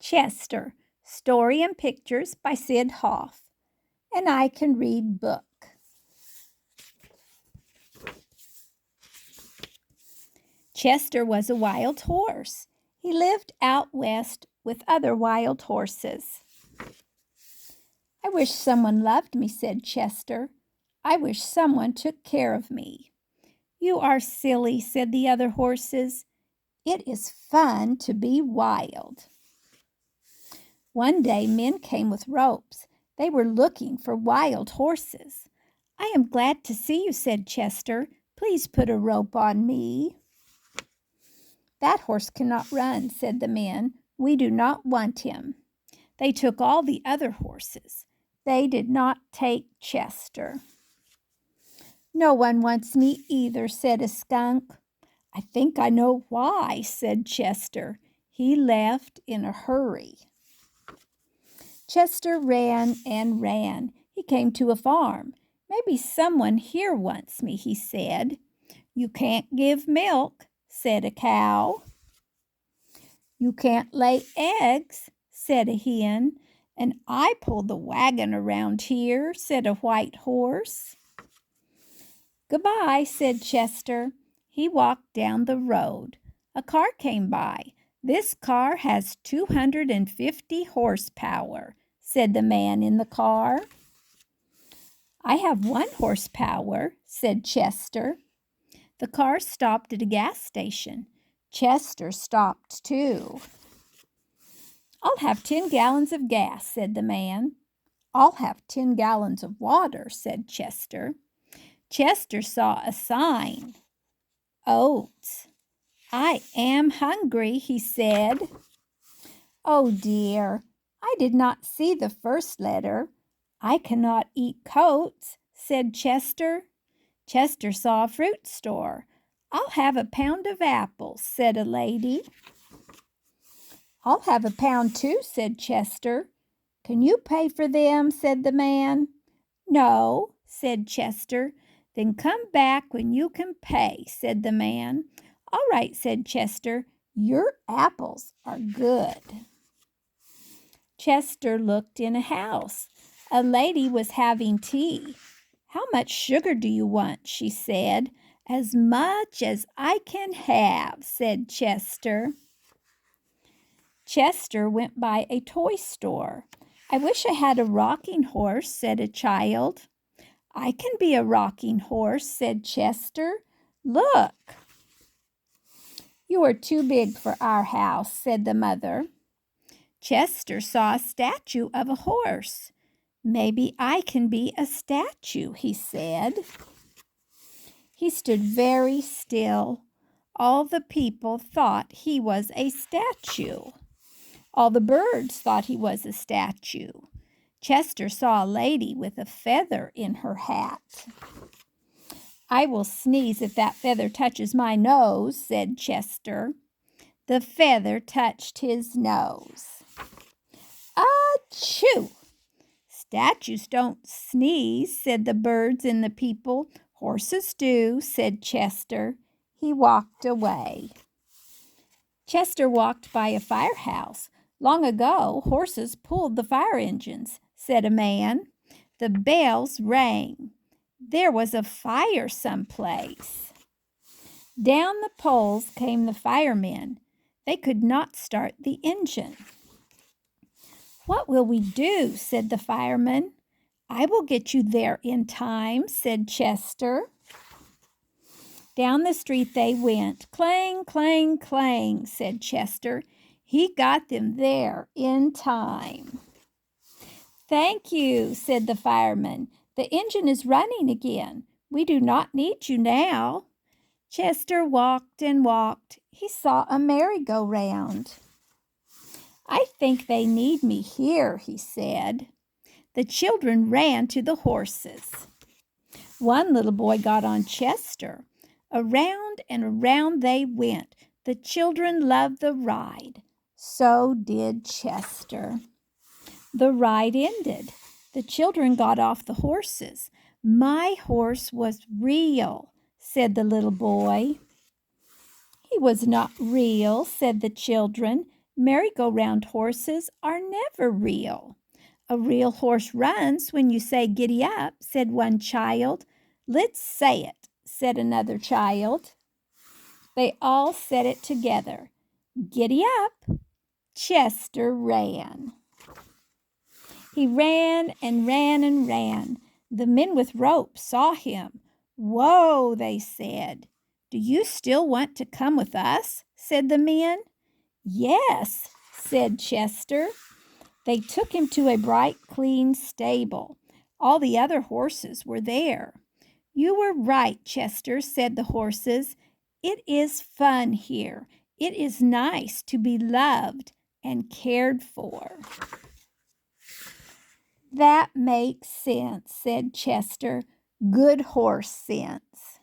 Chester, Story and Pictures by Syd Hoff. And I can read book. Chester was a wild horse. He lived out west with other wild horses. I wish someone loved me, said Chester. I wish someone took care of me. You are silly, said the other horses. It is fun to be wild. One day men came with ropes. They were looking for wild horses. I am glad to see you, said Chester. Please put a rope on me. That horse cannot run, said the men. We do not want him. They took all the other horses. They did not take Chester. No one wants me either, said a skunk. I think I know why, said Chester. He left in a hurry. Chester ran and ran. He came to a farm. Maybe someone here wants me, he said. You can't give milk, said a cow. You can't lay eggs, said a hen. And I pull the wagon around here, said a white horse. Goodbye, said Chester. He walked down the road. A car came by. This car has 250 horsepower, said the man in the car. I have 1 horsepower, said Chester. The car stopped at a gas station. Chester stopped too. I'll have 10 gallons of gas, said the man. I'll have 10 gallons of water, said Chester. Chester saw a sign. Oats. I am hungry, he said. Oh dear, I did not see the first letter. I cannot eat coats, said Chester. Chester saw a fruit store. I'll have a pound of apples, said a lady. I'll have a pound too, said Chester. Can you pay for them, said the man. No, said Chester. Then come back when you can pay, said the man. All right, said Chester. Your apples are good. Chester looked in a house. A lady was having tea. How much sugar do you want? She said. As much as I can have, said Chester. Chester went by a toy store. I wish I had a rocking horse, said a child. I can be a rocking horse, said Chester. Look. You are too big for our house, said the mother. Chester saw a statue of a horse. Maybe I can be a statue, he said. He stood very still. All the people thought he was a statue. All the birds thought he was a statue. Chester saw a lady with a feather in her hat. I will sneeze if that feather touches my nose, said Chester. The feather touched his nose. Achoo! Statues don't sneeze, said the birds and the people. Horses do, said Chester. He walked away. Chester walked by a firehouse. Long ago, horses pulled the fire engines, said a man. The bells rang. There was a fire someplace. Down the poles came the firemen. They could not start the engine. What will we do? Said the fireman. I will get you there in time, said Chester. Down the street they went. Clang, clang, clang, said Chester. He got them there in time. Thank you, said the fireman. The engine is running again. We do not need you now. Chester walked and walked. He saw a merry-go-round. I think they need me here, he said. The children ran to the horses. One little boy got on Chester. Around and around they went. The children loved the ride. So did Chester. The ride ended. The children got off the horses. My horse was real, said the little boy. He was not real, said the children. Merry-go-round horses are never real. A real horse runs when you say giddy up, said one child. Let's say it, said another child. They all said it together. Giddy up. Chester ran. He ran and ran and ran. The men with ropes saw him. Whoa, they said. Do you still want to come with us? Said the men. Yes, said Chester. They took him to a bright, clean stable. All the other horses were there. You were right, Chester, said the horses. It is fun here. It is nice to be loved and cared for. That makes sense, said Chester. Good horse sense.